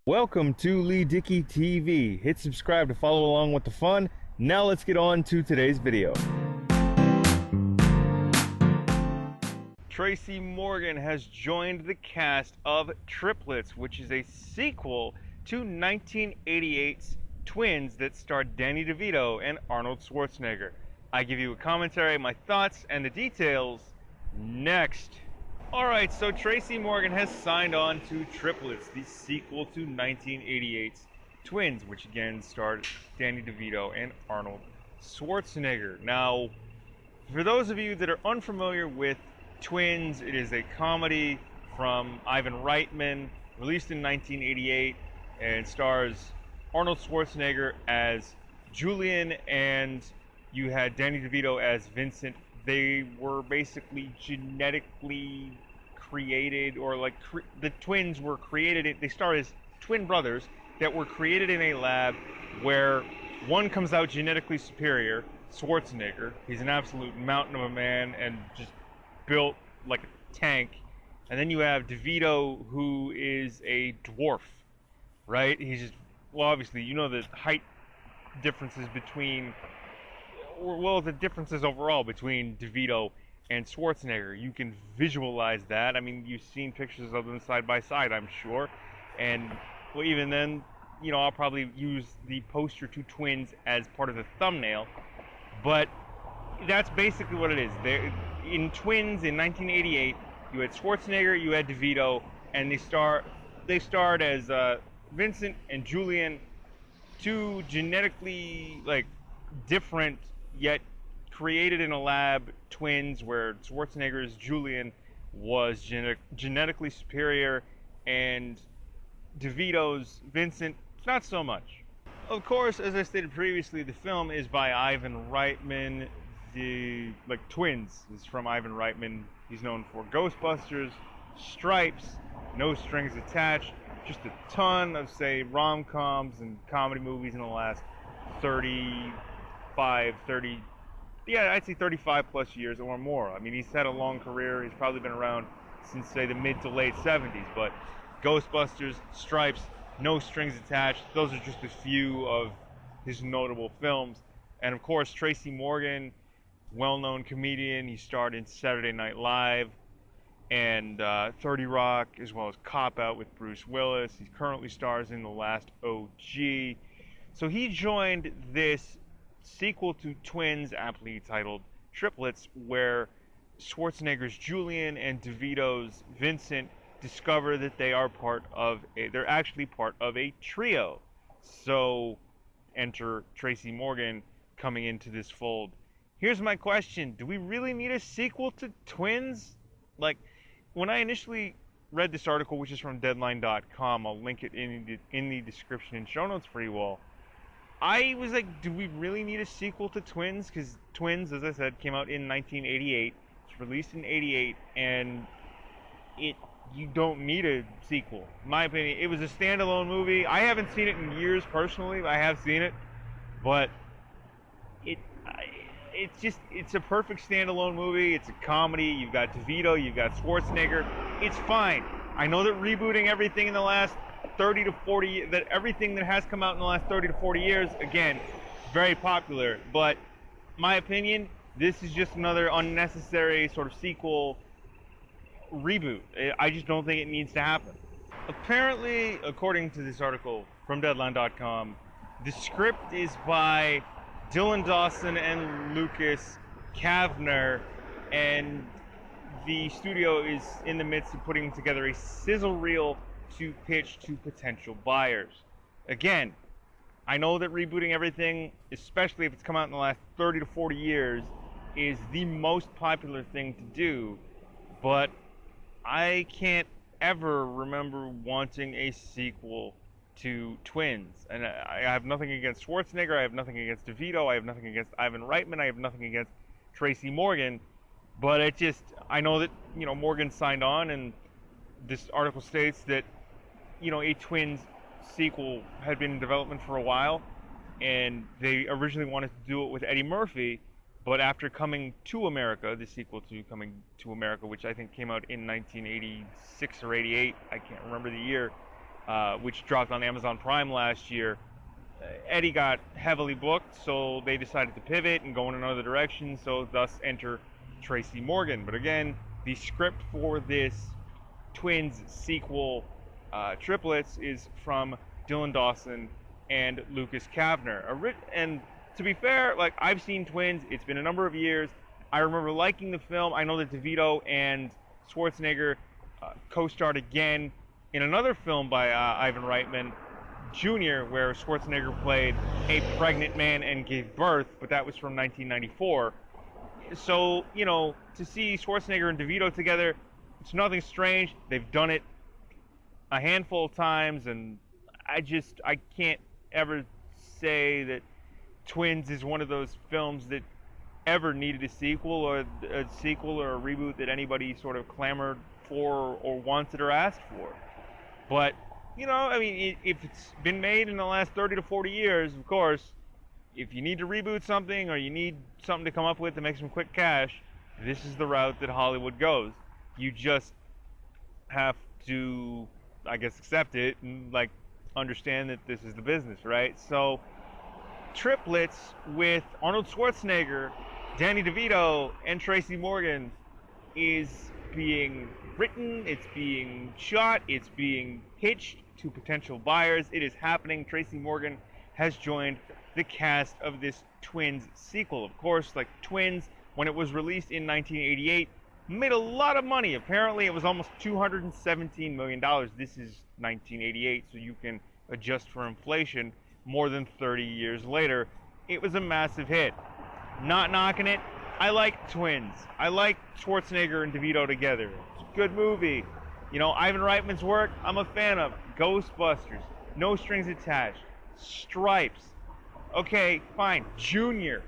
Welcome to Leigh Dickey TV. Hit subscribe to follow along with the fun. Now let's get on to today's video. Tracy Morgan has joined the cast of Triplets, which is a sequel to 1988's Twins that starred Danny DeVito and Arnold Schwarzenegger. I give you a commentary, my thoughts, and the details next. Alright, so Tracy Morgan has signed on to Triplets, the sequel to 1988's Twins, which again starred Danny DeVito and Arnold Schwarzenegger. Now, for those of you that are unfamiliar with Twins, it is a comedy from Ivan Reitman, released in 1988, and stars Arnold Schwarzenegger as Julian, and you had Danny DeVito as Vincent. They were basically genetically created, or like the twins were created. They started as twin brothers that were created in a lab where one comes out genetically superior, Schwarzenegger. He's an absolute mountain of a man and just built like a tank. And then you have DeVito, who is a dwarf, right? He's just, well, obviously, you know the height differences between, well, the differences overall between DeVito and Schwarzenegger. You can visualize that. I mean, you've seen pictures of them side by side, I'm sure. And well, even then, you know, I'll probably use the poster to Twins as part of the thumbnail. But that's basically what it is. In Twins in 1988, you had Schwarzenegger, you had DeVito, and they starred as Vincent and Julian, two genetically like different yet created in a lab twins, where Schwarzenegger's Julian was genetically superior and DeVito's Vincent not so much. Of course, as I stated previously, the film is by Ivan Reitman. The Twins is from Ivan Reitman. He's known for Ghostbusters, Stripes, No Strings Attached, just a ton of, say, rom-coms and comedy movies in the last 35 plus years or more. I mean, he's had a long career. He's probably been around since, say, the mid to late 70s. But Ghostbusters, Stripes, No Strings Attached, those are just a few of his notable films. And of course, Tracy Morgan, well-known comedian. He starred in Saturday Night Live and 30 Rock, as well as Cop Out with Bruce Willis. He currently stars in The Last OG. So he joined this sequel to Twins, aptly titled Triplets, where Schwarzenegger's Julian and DeVito's Vincent discover that they're actually part of a trio. So enter Tracy Morgan coming into this fold. Here's my question: do we really need a sequel to Twins? Like, when I initially read this article, which is from Deadline.com, I'll link it in the description and show notes for you all, I was like, do we really need a sequel to Twins? Because Twins, as I said, came out in 1988. It's released in 88, and you don't need a sequel. In my opinion, it was a standalone movie. I haven't seen it in years personally. I have seen it, but it's a perfect standalone movie. It's a comedy. You've got DeVito, you've got Schwarzenegger. It's fine. I know that rebooting everything in the last 30 to 40, that everything that has come out in the last 30 to 40 years, again, very popular. But my opinion, this is just another unnecessary sort of sequel reboot. I just don't think it needs to happen. Apparently, according to this article from Deadline.com, the script is by Dylan Dawson and Lucas Kavner, and the studio is in the midst of putting together a sizzle reel to pitch to potential buyers. Again, I know that rebooting everything, especially if it's come out in the last 30 to 40 years, is the most popular thing to do, but I can't ever remember wanting a sequel to Twins. And I have nothing against Schwarzenegger, I have nothing against DeVito, I have nothing against Ivan Reitman, I have nothing against Tracy Morgan, but I know that, you know, Morgan signed on, and this article states that, you know, a Twins sequel had been in development for a while, and they originally wanted to do it with Eddie Murphy, but after Coming to America, the sequel to Coming to America, which I think came out in 1986 or 88, I can't remember the year, which dropped on Amazon Prime last year. Eddie got heavily booked, so they decided to pivot and go in another direction, so thus enter Tracy Morgan. But again, the script for this Twins sequel, Triplets, is from Dylan Dawson and Lucas Kavner. And to be fair, like, I've seen Twins, it's been a number of years. I remember liking the film. I know that DeVito and Schwarzenegger co-starred again in another film by Ivan Reitman Jr., where Schwarzenegger played a pregnant man and gave birth, but that was from 1994. So, you know, to see Schwarzenegger and DeVito together, it's nothing strange. They've done it a handful of times, and I can't ever say that Twins is one of those films that ever needed a sequel or a reboot that anybody sort of clamored for or wanted or asked for. But, you know, I mean, if it's been made in the last 30 to 40 years, of course, if you need to reboot something or you need something to come up with to make some quick cash, this is the route that Hollywood goes. You just have to, I guess, accept it and, like, understand that this is the business, right? So, Triplets with Arnold Schwarzenegger, Danny DeVito, and Tracy Morgan is being written, it's being shot, it's being pitched to potential buyers. It is happening. Tracy Morgan has joined the cast of this Twins sequel. Of course, like Twins, when it was released in 1988, made a lot of money. Apparently, it was almost $217 million. This is 1988, so you can adjust for inflation. More than 30 years later, it was a massive hit. Not knocking it. I like Twins. I like Schwarzenegger and DeVito together. It's a good movie. You know, Ivan Reitman's work, I'm a fan of. Ghostbusters, No Strings Attached, Stripes. Okay, fine. Junior,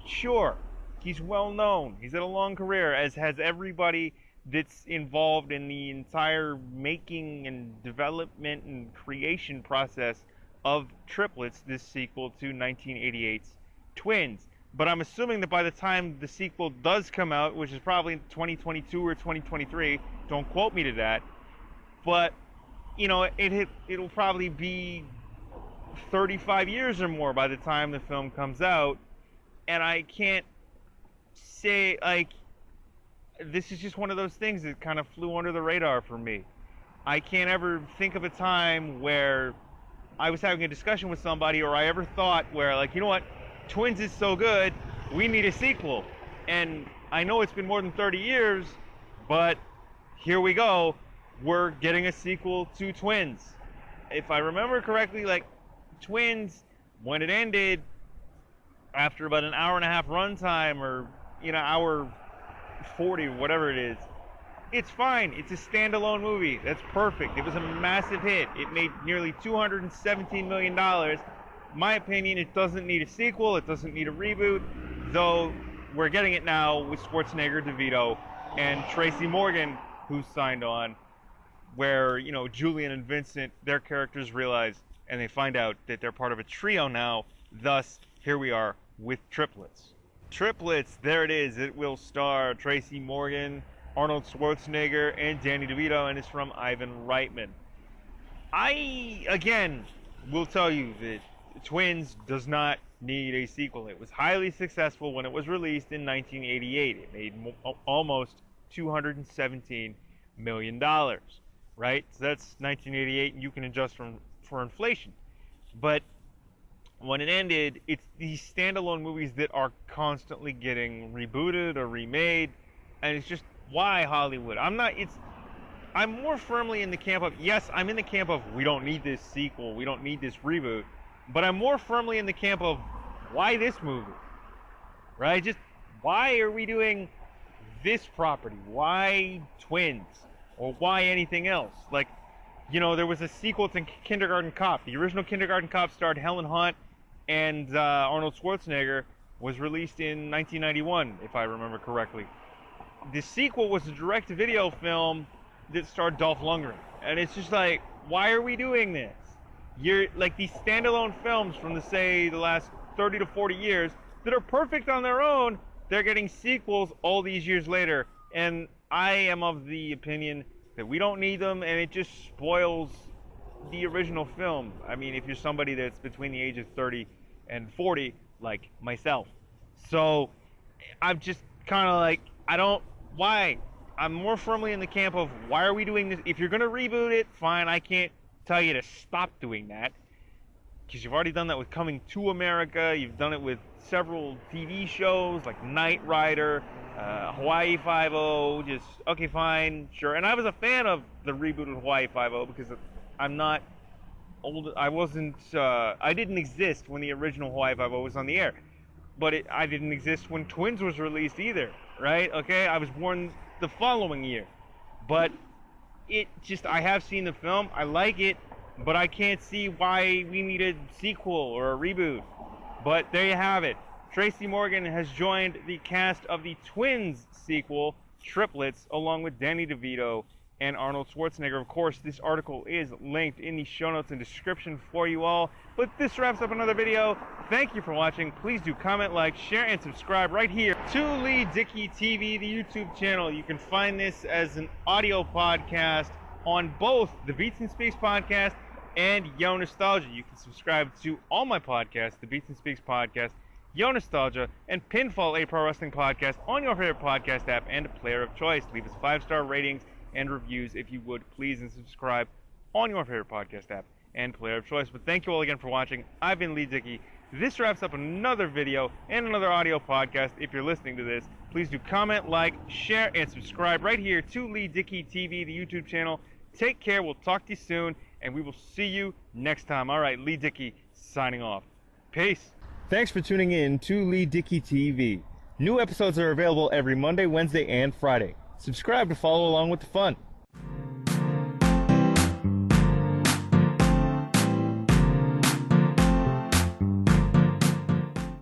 sure. He's well known. He's had a long career, as has everybody that's involved in the entire making and development and creation process of Triplets, this sequel to 1988's Twins. But I'm assuming that by the time the sequel does come out, which is probably 2022 or 2023, don't quote me to that, but, you know, it'll probably be 35 years or more by the time the film comes out, and I can't say, like, this is just one of those things that kind of flew under the radar for me. I can't ever think of a time where I was having a discussion with somebody, or I ever thought where, like, you know what, Twins is so good, we need a sequel. And I know it's been more than 30 years, but here we go, we're getting a sequel to Twins. If I remember correctly, like, Twins, when it ended, after about an hour and a half runtime, or, you know, hour 40, whatever it is, it's fine. It's a standalone movie. That's perfect. It was a massive hit. It made nearly $217 million. My opinion, it doesn't need a sequel. It doesn't need a reboot, though we're getting it now with Schwarzenegger, DeVito, and Tracy Morgan, who's signed on, where, you know, Julian and Vincent, their characters realize, and they find out that they're part of a trio now. Thus, here we are with Triplets. Triplets, there it is. It will star Tracy Morgan, Arnold Schwarzenegger, and Danny DeVito, and it's from Ivan Reitman. I, again, will tell you that Twins does not need a sequel. It was highly successful when it was released in 1988. It made almost $217 million, right? So that's 1988, and you can adjust for inflation. But when it ended, it's these standalone movies that are constantly getting rebooted or remade, and it's just, why Hollywood? I'm more firmly in the camp of, yes, I'm in the camp of, we don't need this sequel, we don't need this reboot, but I'm more firmly in the camp of, why this movie? Right? Just, why are we doing this property? Why Twins? Or why anything else? Like, you know, there was a sequel to Kindergarten Cop. The original Kindergarten Cop starred Helen Hunt and Arnold Schwarzenegger, was released in 1991, if I remember correctly. The sequel was a direct-to-video film that starred Dolph Lundgren. And it's just like, why are we doing this? You're like, these standalone films from the last 30 to 40 years that are perfect on their own, they're getting sequels all these years later. And I am of the opinion that we don't need them, and it just spoils the original film. I mean, if you're somebody that's between the age of 30 and 40, like myself. So I'm just kind of like, why? I'm more firmly in the camp of, why are we doing this? If you're going to reboot it, fine. I can't tell you to stop doing that, because you've already done that with Coming to America. You've done it with several TV shows like Knight Rider, Hawaii Five-0. Just, okay, fine, sure. And I was a fan of the rebooted Hawaii Five-0 because I'm not old. I didn't exist when the original Hawaii Five-0 was on the air. But I didn't exist when Twins was released either, right? Okay, I was born the following year. But I have seen the film. I like it, but I can't see why we need a sequel or a reboot. But there you have it. Tracy Morgan has joined the cast of the Twins sequel, Triplets, along with Danny DeVito and Arnold Schwarzenegger. Of course, this article is linked in the show notes and description for you all. But this wraps up another video. Thank you for watching. Please do comment, like, share, and subscribe right here to Leigh Dickey TV, the YouTube channel. You can find this as an audio podcast on both the Beats and Speaks podcast and Yo Nostalgia. You can subscribe to all my podcasts, the Beats and Speaks podcast, Yo Nostalgia, and Pinfall, a pro wrestling podcast, on your favorite podcast app and player of choice. Leave us 5-star ratings and reviews if you would, please, and subscribe on your favorite podcast app and player of choice. But thank you all again for watching. I've been Leigh Dickey. This wraps up another video and another audio podcast. If you're listening to this, please do comment, like, share, and subscribe right here to Leigh Dickey TV, the YouTube channel. Take care. We'll talk to you soon, and we will see you next time. All right, Leigh Dickey signing off. Peace. Thanks for tuning in to Leigh Dickey TV. New episodes are available every Monday, Wednesday, and Friday. Subscribe to follow along with the fun.